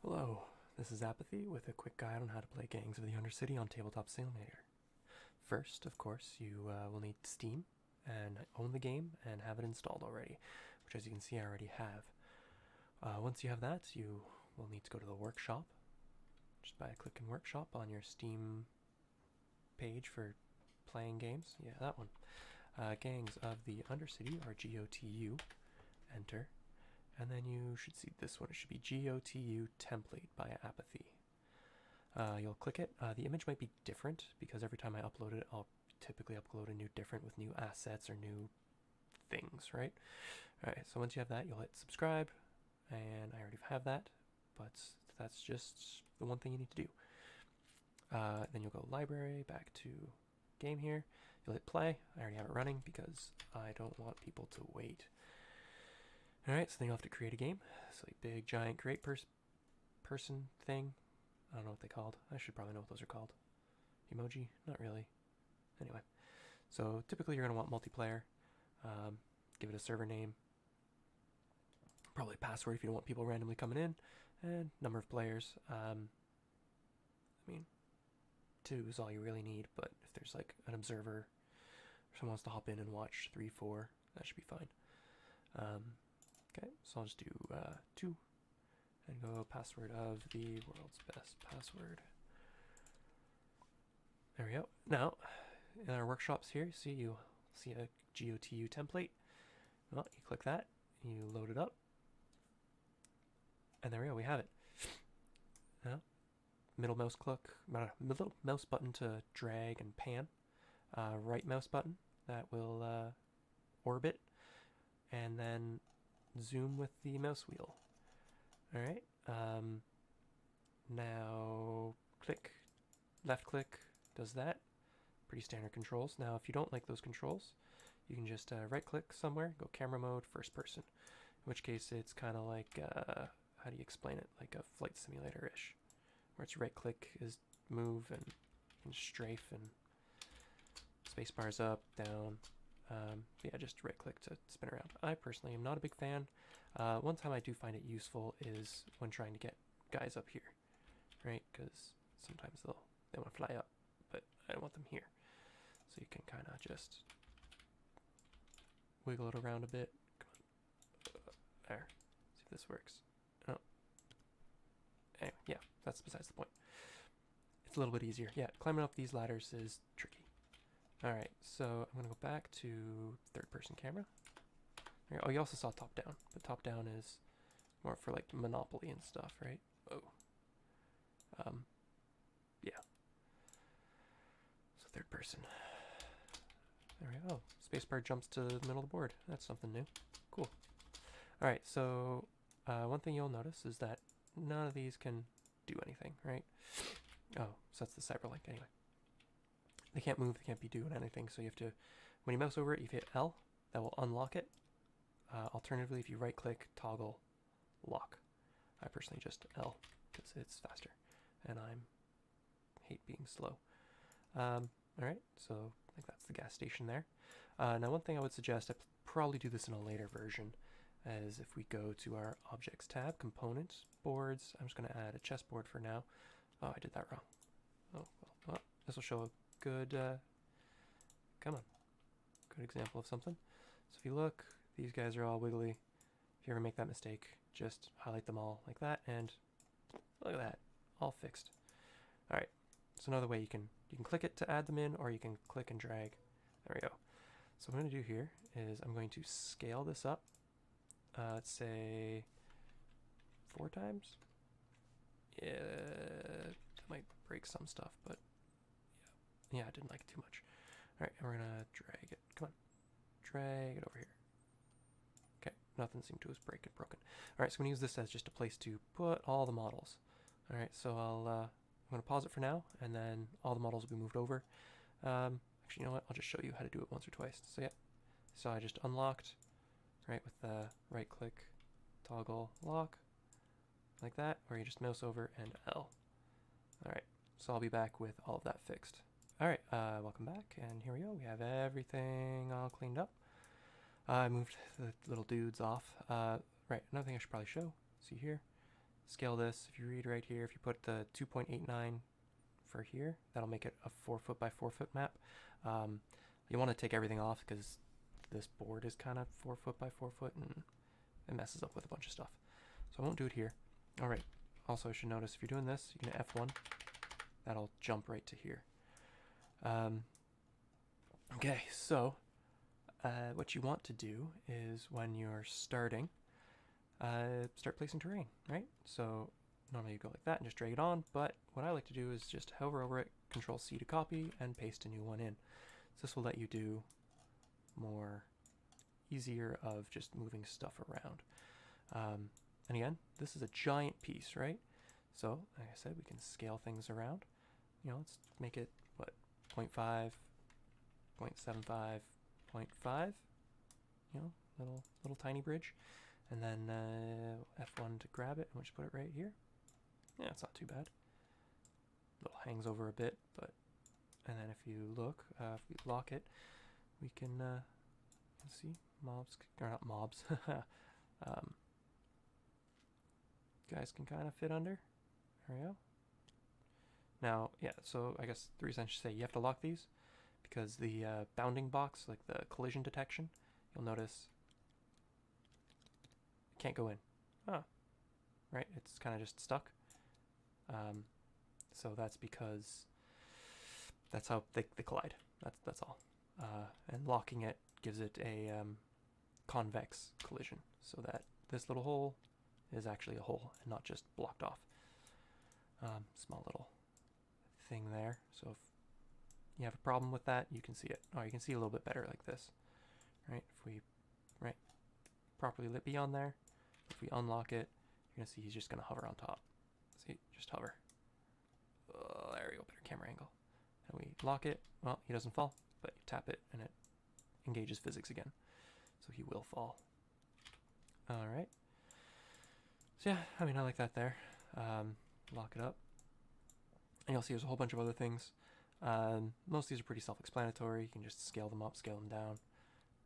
Hello, this is Apathy with a quick guide on how to play Gangs of the Undercity on Tabletop Simulator. First, of course, you will need Steam and own the game and have it installed already, which as you can see I already have. Once you have that, you will need to go to the workshop, just by clicking workshop on your Steam page for playing games. Yeah, that one. Gangs of the Undercity, or GOTU, enter. And then you should see this one. It should be GOTU template by Apathy. You'll click it. The image might be different because every time I upload it, I'll typically upload a new different with new assets or new things, right? Alright, so once you have that, you'll hit subscribe, and I already have that, but that's just the one thing you need to do. Then you'll go library, back to game here. You'll hit play. I already have it running because I don't want people to wait. Alright, so then you'll have to create a game. It's like big, giant, create person thing. I don't know what they called. I should probably know what those are called. Emoji? Not really. Anyway, so typically you're going to want multiplayer. Give it a server name. Probably a password if you don't want people randomly coming in. And number of players. I mean, 2 is all you really need, but if there's like an observer or someone wants to hop in and watch 3, 4, that should be fine. Okay, so I'll just do 2 and go password of the world's best password. There we go. Now, in our workshops here, you see a GOTU template. Well, you click that, you load it up, and there we go, we have it. Now, middle mouse button to drag and pan. Right mouse button, that will orbit, and then zoom with the mouse wheel. Alright, now click, left click does that. Pretty standard controls. Now if you don't like those controls, you can just right click somewhere, go camera mode, first person. In which case it's kind of like, how do you explain it? Like a flight simulator-ish. Where it's right click is move and strafe and spacebar's up, down. Yeah, just right click to spin around. I personally am not a big fan. One time I do find it useful is when trying to get guys up here, right? Because sometimes they want to fly up, but I don't want them here. So you can kind of just wiggle it around a bit. Come on. There. See if this works. Oh. Anyway, yeah, that's besides the point. It's a little bit easier. Yeah, climbing up these ladders is tricky. Alright, so I'm going to go back to third-person camera. Oh, you also saw top-down, but top-down is more for like Monopoly and stuff, right? Oh. Yeah. So third person. There we go. Spacebar jumps to the middle of the board. That's something new. Cool. Alright, so one thing you'll notice is that none of these can do anything, right? Oh, so that's the cyberlink anyway. They can't move, they can't be doing anything, so you have to, when you mouse over it, you hit L, that will unlock it. Alternatively, if you right click, toggle lock. I personally just L, because it's faster, and I hate being slow. Alright, so I think that's the gas station there. Now one thing I would suggest, I probably do this in a later version, is if we go to our Objects tab, Components, Boards, I'm just going to add a chessboard for now. Oh, I did that wrong. Oh, well, this will show a good, come on, good example of something. So if you look, these guys are all wiggly. If you ever make that mistake, just highlight them all like that, and look at that, all fixed. Alright, so another way you can click it to add them in, or you can click and drag. There we go. So what I'm going to do here is I'm going to scale this up, let's say 4 times. Yeah, that might break some stuff, but yeah, I didn't like it too much. Alright, and we're gonna drag it. Come on. Drag it over here. Okay, nothing seemed to have broken. Alright, so I'm gonna use this as just a place to put all the models. Alright, so I'm gonna pause it for now, and then all the models will be moved over. Actually, you know what? I'll just show you how to do it once or twice. So yeah, so I just unlocked, right, with the right click, toggle, lock, like that, or you just mouse over and L. Alright, so I'll be back with all of that fixed. Alright, welcome back, and here we go. We have everything all cleaned up. I moved the little dudes off. Right, another thing I should probably show, see here, scale this. If you read right here, if you put the 2.89 for here, that'll make it a 4 foot by 4 foot map. You want to take everything off because this board is kind of 4 foot by 4 foot and it messes up with a bunch of stuff. So I won't do it here. All right. Also, I should notice if you're doing this, you can F1. That'll jump right to here. Okay, so what you want to do is when you're starting, start placing terrain, right? So normally you go like that and just drag it on, but what I like to do is just hover over it, Control C to copy, and paste a new one in. So this will let you do more easier of just moving stuff around. And again, this is a giant piece, right? So, like I said, we can scale things around. You know, let's make it, what, 0.5, 0.75, 0.5, you know, little tiny bridge. And then F1 to grab it, and we'll just put it right here. Yeah, it's not too bad. Little hangs over a bit, but, and then if you look, if we lock it, we can see mobs, or not mobs, guys can kind of fit under. There we go. Now, yeah, so I guess the reason I should say you have to lock these because the bounding box, like the collision detection, you'll notice it can't go in. Oh, right, it's kind of just stuck. So that's because that's how they collide. That's all. And locking it gives it a convex collision, so that this little hole is actually a hole and not just blocked off. Small little thing there. So if you have a problem with that, you can see it. Oh, you can see a little bit better like this, right? If we properly lit beyond there, if we unlock it, you're gonna see he's just gonna hover on top. See, just hover. Oh, there we go, better camera angle. And we lock it. Well, he doesn't fall, but you tap it and it engages physics again. So he will fall. All right. So yeah, I mean, I like that there. Lock it up. And you'll see there's a whole bunch of other things. Most of these are pretty self-explanatory. You can just scale them up, scale them down,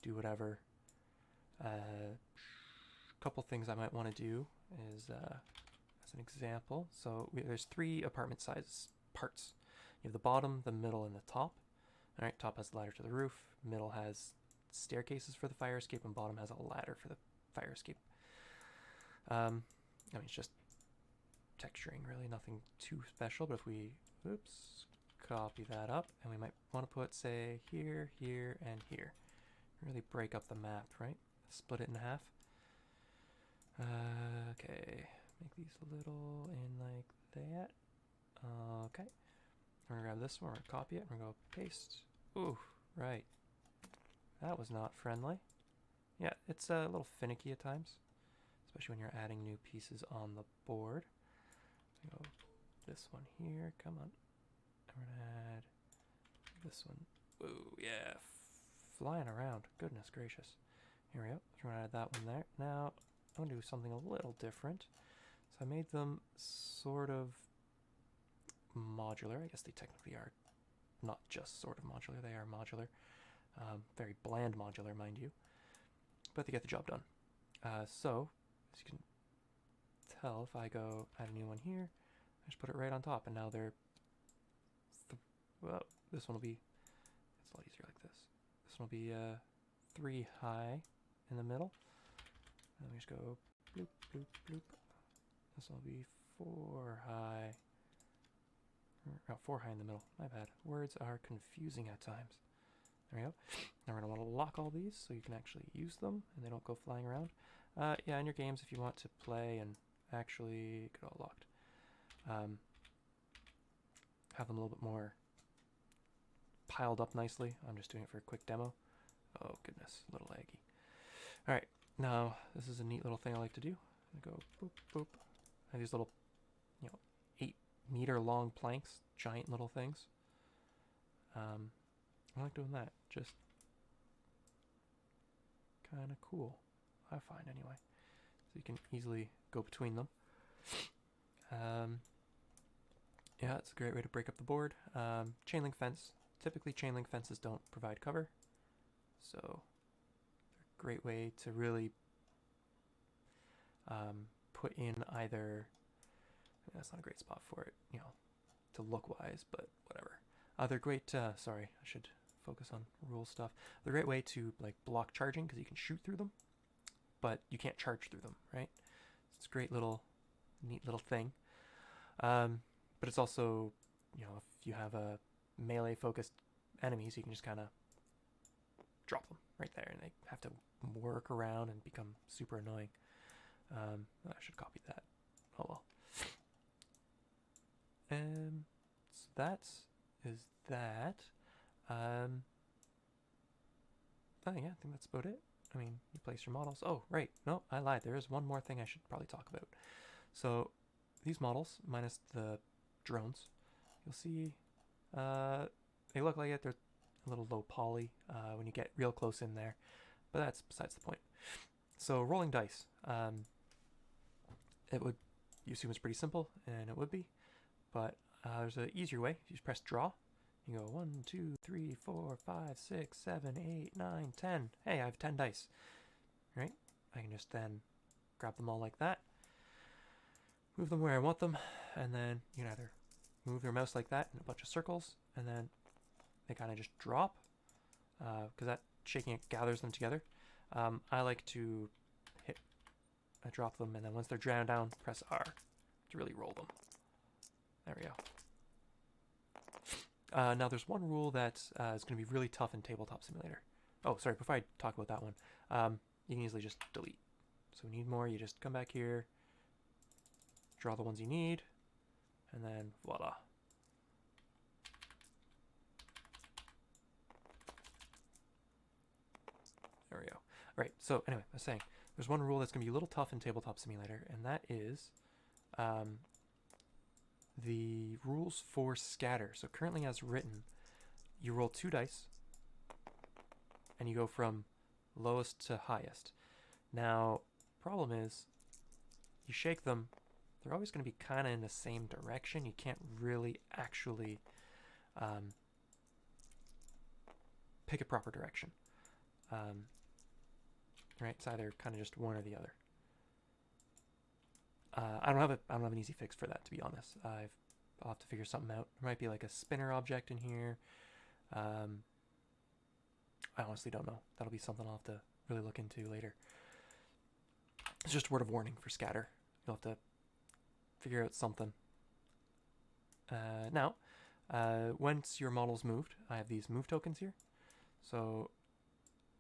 do whatever. A couple things I might want to do is, as an example, so there's 3 apartment size parts. You have the bottom, the middle, and the top. All right, top has the ladder to the roof, middle has staircases for the fire escape, and bottom has a ladder for the fire escape. I mean, it's just texturing, really, nothing too special, but if we, oops, copy that up, and we might want to put, say, here, here, and here. Really break up the map, right? Split it in half. Okay, make these a little in like that. Okay, we're gonna grab this one, we're gonna copy it, we're gonna go paste. Ooh, right. That was not friendly. Yeah, it's a little finicky at times, especially when you're adding new pieces on the board. Go this one here, come on. And we're gonna add this one. Ooh, yeah, flying around. Goodness gracious. Here we go. So we're gonna add that one there. Now I'm gonna do something a little different. So I made them sort of modular. I guess they technically are not just sort of modular. They are modular. Very bland modular, mind you. But they get the job done. So as you can tell, if I go add a new one here, I just put it right on top, and now they're well, this one will be, it's a lot easier like this. This one will be 3 high in the middle, and we just go bloop bloop bloop. This one will be 4 high, oh, 4 high in the middle, my bad. Words are confusing at times. There we go. Now we're going to want to lock all these so you can actually use them and they don't go flying around. Yeah, in your games, if you want to play and actually get all locked, have them a little bit more piled up nicely. I'm just doing it for a quick demo. Oh goodness, a little laggy. All right, now this is a neat little thing I like to do. I go boop boop. I have these little, 8-meter long planks, giant little things. I like doing that. Just kind of cool, I find anyway. So you can easily go between them. Yeah, it's a great way to break up the board. Chain link fence. Typically chain link fences don't provide cover, so they're a great way to really put in either it's not a great spot for it, you know, to look-wise, but whatever. They're great, sorry, I should focus on rule stuff. They're a great way to, like, block charging, because you can shoot through them, but you can't charge through them, right? It's a great little, neat little thing. But it's also, you know, if you have a melee-focused enemies, you can just kind of drop them right there, and they have to work around and become super annoying. I should copy that. Oh well. So that is that. Oh yeah, I think that's about it. I mean, you place your models. Oh, right. No, I lied. There is one more thing I should probably talk about. So these models, minus the drones, you'll see they look like it. They're a little low poly when you get real close in there, but that's besides the point. So rolling dice, it would, you assume it's pretty simple, and it would be, but there's an easier way. You just press draw. You go 1, 2, 3, 4, 5, 6, 7, 8, 9, 10. Hey, I have 10 dice. Right? I can just then grab them all like that, move them where I want them, and then you can either move your mouse like that in a bunch of circles, and then they kind of just drop, because that shaking it gathers them together. I like to drop them, and then once they're drowned down, press R to really roll them. There we go. Now there's one rule that is going to be really tough in Tabletop Simulator. Oh, sorry, before I talk about that one, you can easily just delete. So we need more, you just come back here, draw the ones you need, and then voila. There we go. All right, so anyway, I was saying, there's one rule that's going to be a little tough in Tabletop Simulator, and that is the rules for scatter. So currently as written, you roll 2 dice, and you go from lowest to highest. Now, problem is, you shake them, they're always going to be kind of in the same direction. You can't really actually pick a proper direction. Right? It's either kind of just one or the other. I don't have an easy fix for that, to be honest. I'll have to figure something out. There might be like a spinner object in here. I honestly don't know. That'll be something I'll have to really look into later. It's just a word of warning for scatter. You'll have to figure out something. Now, once your model's moved, I have these move tokens here. So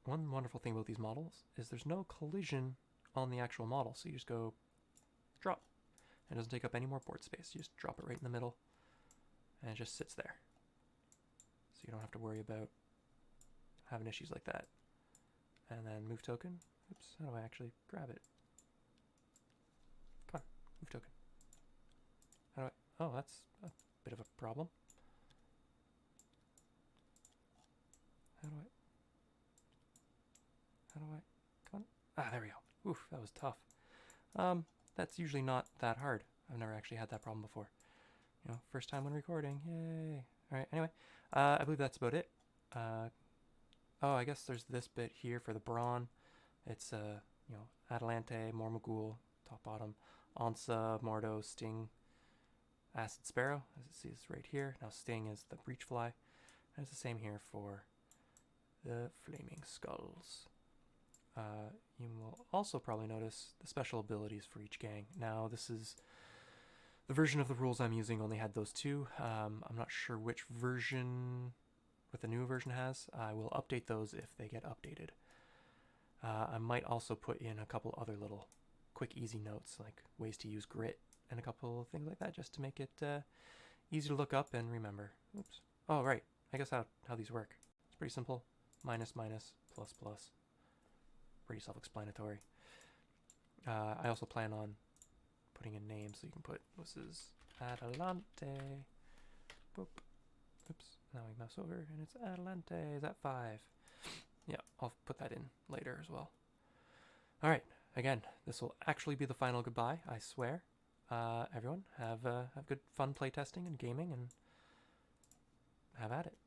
one wonderful thing about these models is there's no collision on the actual model. So you just go drop. It doesn't take up any more board space. You just drop it right in the middle, and it just sits there. So you don't have to worry about having issues like that. And then move token. Oops, how do I actually grab it? Come on, move token. How do I? Oh, that's a bit of a problem. How do I? Come on. Ah, there we go. Oof, that was tough. That's usually not that hard. I've never actually had that problem before. You know, first time when recording. Yay. All right, anyway. I believe that's about it. Oh, I guess there's this bit here for the brawn. It's, you know, Atalante, Mormagul, top bottom, Onsa, Mordo, Sting, Acid Sparrow, as it says right here. Now Sting is the Breachfly. And it's the same here for the Flaming Skulls. You will also probably notice the special abilities for each gang. Now, this is the version of the rules I'm using only had those 2. I'm not sure which version, what the new version has. I will update those if they get updated. I might also put in a couple other little quick, easy notes, like ways to use grit and a couple of things like that, just to make it easy to look up and remember. Oops. Oh, right. I guess how these work. It's pretty simple. Minus, minus, plus, plus. Pretty self-explanatory. I also plan on putting in names, so you can put, this is Atalante. Boop. Oops. Now we mouse over, and it's Atalante. Is that 5? Yeah, I'll put that in later as well. All right. Again, this will actually be the final goodbye, I swear. Everyone, have good fun playtesting and gaming, and have at it.